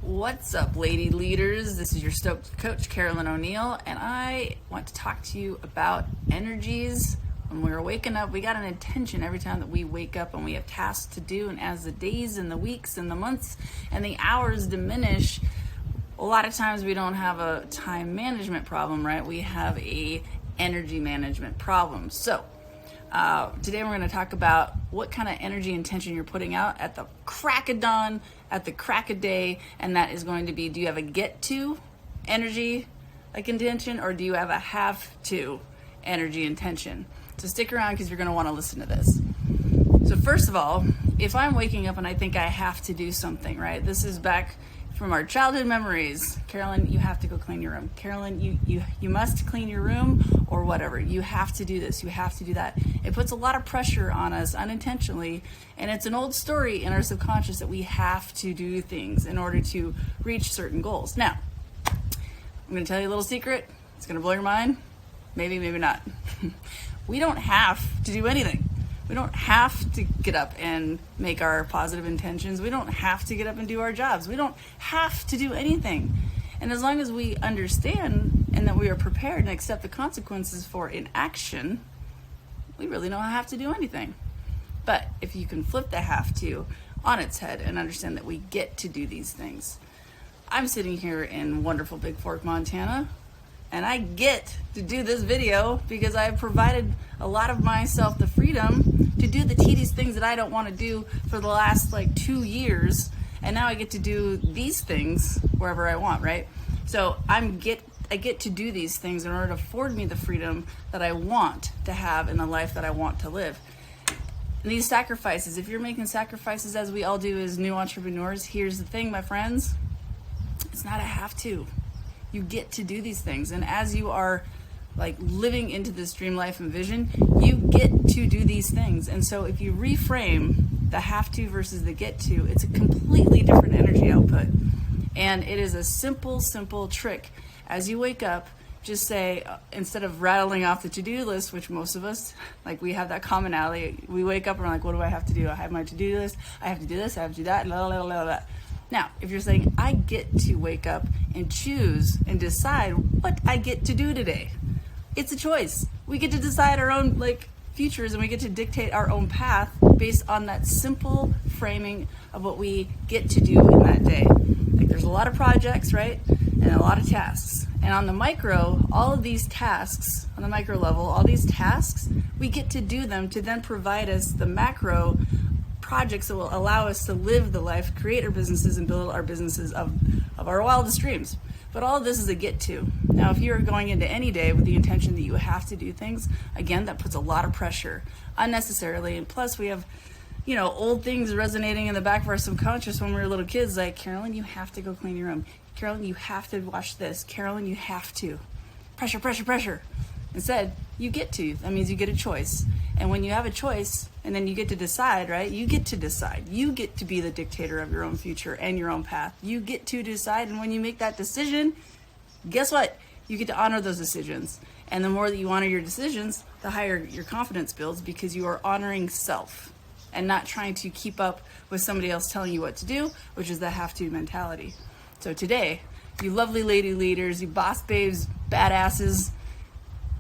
What's up, lady leaders? This is your Stoked coach, Carolyn O'Neill, and I want to talk to you about energies. When we're waking up, we got an intention every time that we wake up, and we have tasks to do. And as the days and the weeks and the months and the hours diminish, a lot of times we don't have a time management problem, right? We have a energy management problem. So today we're going to talk about what kind of energy intention you're putting out at the crack of dawn, at the crack of day, and that is going to be, do you have a get to energy like intention, or do you have a have to energy intention? So stick around because you're going to want to listen to this. So first of all, if I'm waking up and I think I have to do something, right? This is back from our childhood memories. Carolyn, you have to go clean your room. Carolyn, you must clean your room, or whatever. You have to do this. You have to do that. It puts a lot of pressure on us unintentionally, and it's an old story in our subconscious that we have to do things in order to reach certain goals. Now, I'm going to tell you a little secret. It's going to blow your mind. Maybe, maybe not. We don't have to do anything. We don't have to get up and make our positive intentions. We don't have to get up and do our jobs. We don't have to do anything. And as long as we understand and that we are prepared and accept the consequences for inaction, we really don't have to do anything. But if you can flip the have to on its head and understand that we get to do these things. I'm sitting here in wonderful Big Fork, Montana, and I get to do this video because I've provided a lot of myself the freedom to do the tedious things that I don't want to do for the last 2 years. And now I get to do these things wherever I want, right? So I get to do these things in order to afford me the freedom that I want to have in the life that I want to live. And these sacrifices, if you're making sacrifices, as we all do as new entrepreneurs, here's the thing, my friends, it's not a have to. You get to do these things. And as you are living into this dream life and vision, you get to do these things. And so if you reframe the have to versus the get to, it's a completely different energy output. And it is a simple trick. As you wake up, just say, instead of rattling off the to-do list, which most of us, we have that commonality, we wake up and we're like, what do I have to do? I have my to-do list, I have to do this, I have to do that, blah, blah, blah, blah. Now, if you're saying, I get to wake up and choose and decide what I get to do today, it's a choice. We get to decide our own futures, and we get to dictate our own path based on that simple framing of what we get to do in that day. There's a lot of projects, right? And a lot of tasks. And on the micro, all of these tasks, on the micro level, all these tasks, we get to do them to then provide us the macro projects that will allow us to live the life, create our businesses, and build our businesses of our wildest dreams. But all of this is a get to. Now, if you're going into any day with the intention that you have to do things, again, that puts a lot of pressure unnecessarily. And plus, we have, old things resonating in the back of our subconscious when we were little kids, like, Carolyn, you have to go clean your room. Carolyn, you have to watch this. Carolyn, you have to. Pressure, pressure, pressure. Instead, you get to. That means you get a choice. And when you have a choice, and then you get to decide, right? You get to decide. You get to be the dictator of your own future and your own path. You get to decide, and when you make that decision, guess what? You get to honor those decisions. And the more that you honor your decisions, the higher your confidence builds, because you are honoring self and not trying to keep up with somebody else telling you what to do, which is the have-to mentality. So today, you lovely lady leaders, you boss babes, badasses,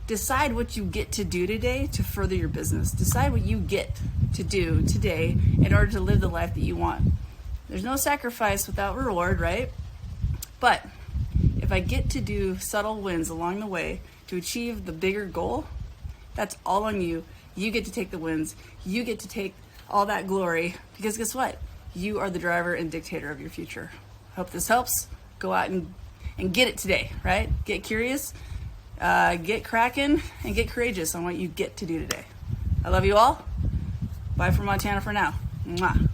decide what you get to do today to further your business. Decide what you get to do today in order to live the life that you want. There's no sacrifice without reward, right? But if I get to do subtle wins along the way to achieve the bigger goal, that's all on you. You get to take the wins. You get to take all that glory, because guess what? You are the driver and dictator of your future. Hope this helps. Go out and get it today, right? Get curious. Get cracking, and get courageous on what you get to do today. I love you all. Bye from Montana for now. Mwah.